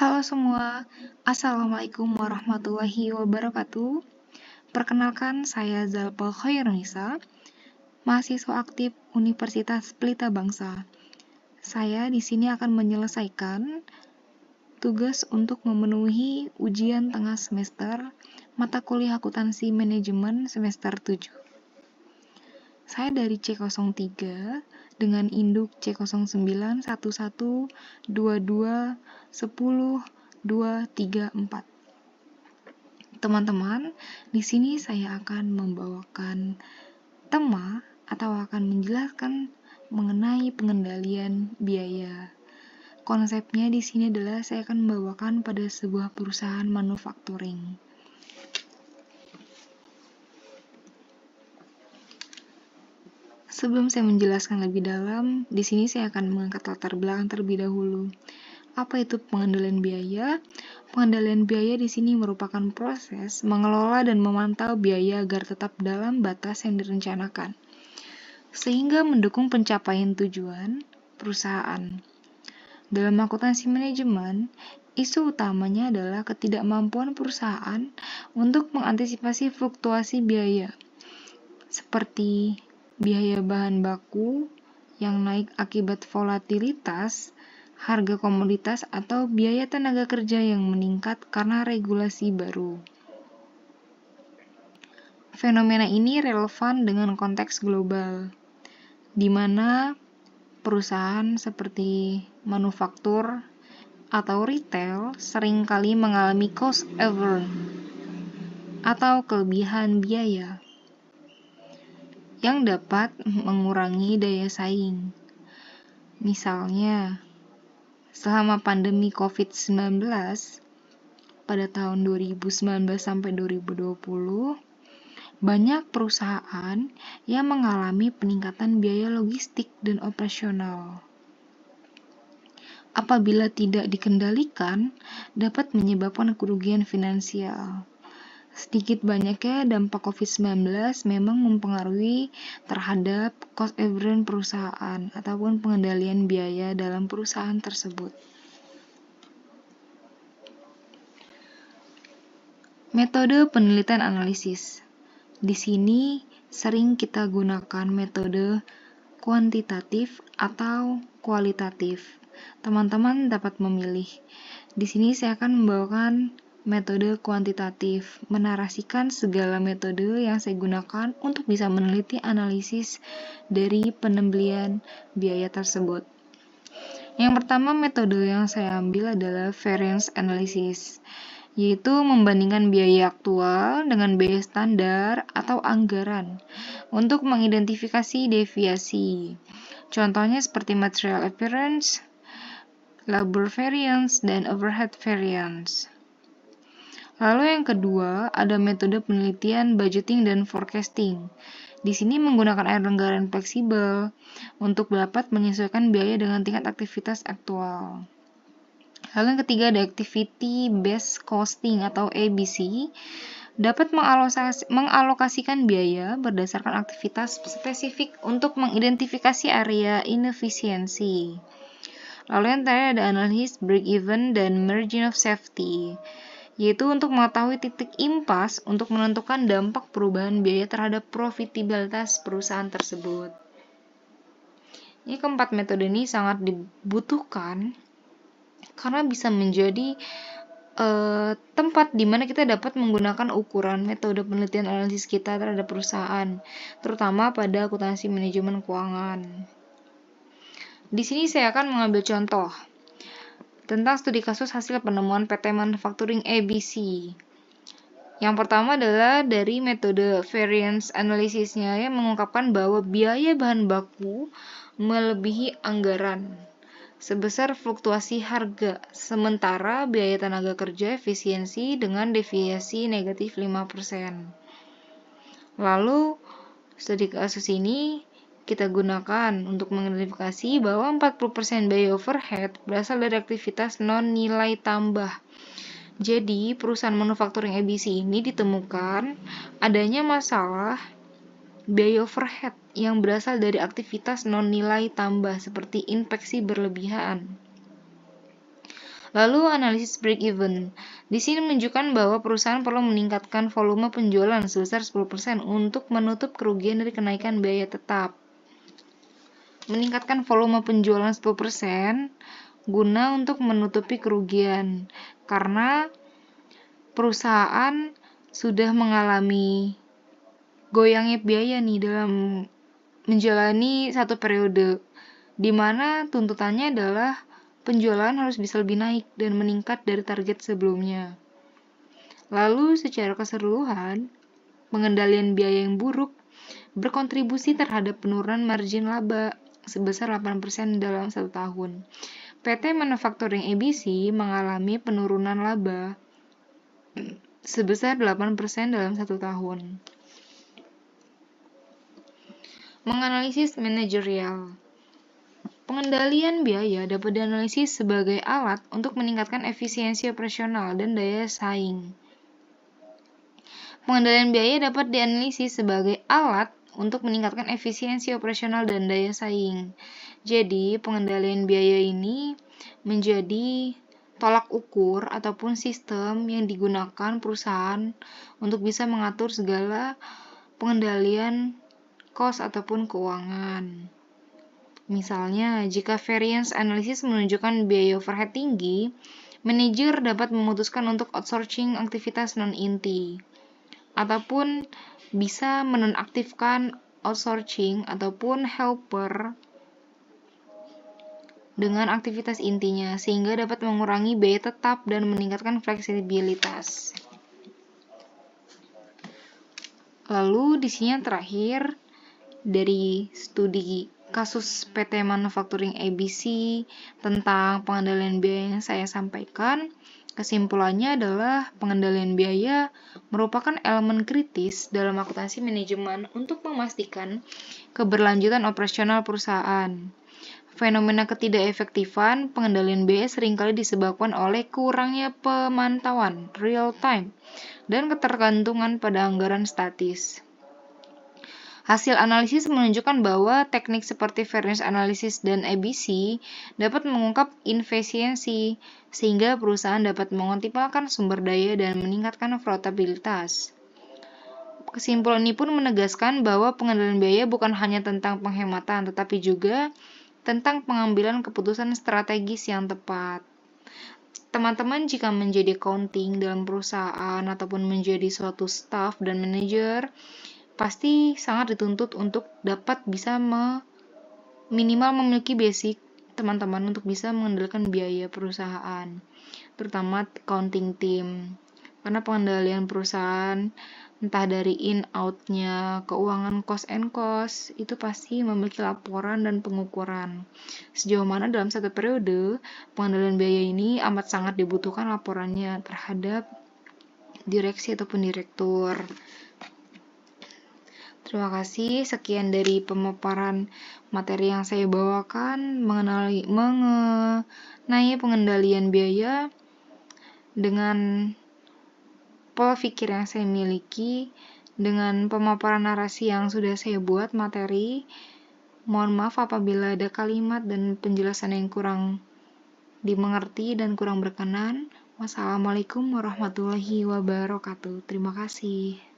Halo semua, Assalamualaikum warahmatullahi wabarakatuh. Perkenalkan, saya Zalpa Khairunisa, mahasiswa aktif Universitas Pelita Bangsa. Saya di sini akan menyelesaikan tugas untuk memenuhi ujian tengah semester mata kuliah akuntansi manajemen semester 7. Saya dari C03 dengan induk C091122102234. Teman-teman, di sini saya akan membawakan tema atau akan menjelaskan mengenai pengendalian biaya. Konsepnya di sini adalah saya akan membawakan pada sebuah perusahaan manufacturing. Sebelum saya menjelaskan lebih dalam, di sini saya akan mengangkat latar belakang terlebih dahulu. Apa itu pengendalian biaya? Pengendalian biaya di sini merupakan proses mengelola dan memantau biaya agar tetap dalam batas yang direncanakan, sehingga mendukung pencapaian tujuan perusahaan. Dalam akuntansi manajemen, isu utamanya adalah ketidakmampuan perusahaan untuk mengantisipasi fluktuasi biaya, seperti biaya bahan baku yang naik akibat volatilitas harga komoditas atau biaya tenaga kerja yang meningkat karena regulasi baru. Fenomena ini relevan dengan konteks global, di mana perusahaan seperti manufaktur atau retail seringkali mengalami cost overrun atau kelebihan biaya yang dapat mengurangi daya saing. Misalnya, selama pandemi COVID-19 pada tahun 2019 sampai 2020, banyak perusahaan yang mengalami peningkatan biaya logistik dan operasional. Apabila tidak dikendalikan, dapat menyebabkan kerugian finansial. Sedikit banyaknya dampak COVID-19 memang mempengaruhi terhadap cost overrun perusahaan ataupun pengendalian biaya dalam perusahaan tersebut. Metode penelitian analisis. Di sini sering kita gunakan metode kuantitatif atau kualitatif. Teman-teman dapat memilih. Di sini saya akan membawakan metode kuantitatif, menarasikan segala metode yang saya gunakan untuk bisa meneliti analisis dari penembelian biaya tersebut. Yang pertama, metode yang saya ambil adalah variance analysis, yaitu membandingkan biaya aktual dengan biaya standar atau anggaran untuk mengidentifikasi deviasi. Contohnya seperti material appearance, labor variance, dan overhead variance. Lalu yang kedua, ada metode penelitian budgeting dan forecasting. Di sini menggunakan anggaran fleksibel untuk dapat menyesuaikan biaya dengan tingkat aktivitas aktual. Lalu yang ketiga, ada activity based costing atau ABC, dapat mengalokasikan biaya berdasarkan aktivitas spesifik untuk mengidentifikasi area inefisiensi. Lalu yang terakhir ada analisis break-even dan margin of safety, yaitu untuk mengetahui titik impas untuk menentukan dampak perubahan biaya terhadap profitabilitas perusahaan tersebut. Ini keempat metode ini sangat dibutuhkan karena bisa menjadi tempat di mana kita dapat menggunakan ukuran metode penelitian analisis kita terhadap perusahaan, terutama pada akuntansi manajemen keuangan. Di sini saya akan mengambil contoh tentang studi kasus hasil penemuan PT Manufacturing ABC. Yang pertama adalah dari metode variance analysisnya yang mengungkapkan bahwa biaya bahan baku melebihi anggaran sebesar fluktuasi harga, sementara biaya tenaga kerja efisiensi dengan deviasi negatif 5%. Lalu, studi kasus ini kita gunakan untuk mengidentifikasi bahwa 40% biaya overhead berasal dari aktivitas non-nilai tambah. Jadi, perusahaan manufacturing ABC ini ditemukan adanya masalah biaya overhead yang berasal dari aktivitas non-nilai tambah seperti inspeksi berlebihan. Lalu analisis break-even. Di sini menunjukkan bahwa perusahaan perlu meningkatkan volume penjualan sebesar 10% untuk menutup kerugian dari kenaikan biaya tetap. Meningkatkan volume penjualan 10% guna untuk menutupi kerugian karena perusahaan sudah mengalami goyangnya biaya nih dalam menjalani satu periode, di mana tuntutannya adalah penjualan harus bisa lebih naik dan meningkat dari target sebelumnya. Lalu secara keseluruhan, pengendalian biaya yang buruk berkontribusi terhadap penurunan margin laba sebesar 8% dalam 1 tahun. PT Manufacturing ABC mengalami penurunan laba sebesar 8% dalam 1 tahun. Menganalisis manajerial. Pengendalian biaya dapat dianalisis sebagai alat untuk meningkatkan efisiensi operasional dan daya saing. Pengendalian biaya dapat dianalisis sebagai alat untuk meningkatkan efisiensi operasional dan daya saing. Jadi, pengendalian biaya ini menjadi tolak ukur ataupun sistem yang digunakan perusahaan untuk bisa mengatur segala pengendalian cost ataupun keuangan. Misalnya, jika variance analysis menunjukkan biaya overhead tinggi, manajer dapat memutuskan untuk outsourcing aktivitas non-inti, ataupun bisa menonaktifkan outsourcing ataupun helper dengan aktivitas intinya, sehingga dapat mengurangi biaya tetap dan meningkatkan fleksibilitas. Lalu di sini yang terakhir, dari studi kasus PT Manufacturing ABC tentang pengendalian biaya yang saya sampaikan, kesimpulannya adalah pengendalian biaya merupakan elemen kritis dalam akuntansi manajemen untuk memastikan keberlanjutan operasional perusahaan. Fenomena ketidakefektifan pengendalian biaya seringkali disebabkan oleh kurangnya pemantauan real time dan ketergantungan pada anggaran statis. Hasil analisis menunjukkan bahwa teknik seperti variance analysis dan ABC dapat mengungkap inefisiensi, sehingga perusahaan dapat mengoptimalkan sumber daya dan meningkatkan profitabilitas. Kesimpulan ini pun menegaskan bahwa pengendalian biaya bukan hanya tentang penghematan, tetapi juga tentang pengambilan keputusan strategis yang tepat. Teman-teman jika menjadi accounting dalam perusahaan ataupun menjadi suatu staff dan manajer, pasti sangat dituntut untuk dapat bisa minimal memiliki basic teman-teman untuk bisa mengendalikan biaya perusahaan, terutama accounting team. Karena pengendalian perusahaan, entah dari in-out-nya, keuangan cost and cost, itu pasti memiliki laporan dan pengukuran. Sejauh mana dalam satu periode, pengendalian biaya ini amat sangat dibutuhkan laporannya terhadap direksi ataupun direktur. Terima kasih, sekian dari pemaparan materi yang saya bawakan mengenai pengendalian biaya dengan pola pikir yang saya miliki, dengan pemaparan narasi yang sudah saya buat materi. Mohon maaf apabila ada kalimat dan penjelasan yang kurang dimengerti dan kurang berkenan. Wassalamualaikum warahmatullahi wabarakatuh. Terima kasih.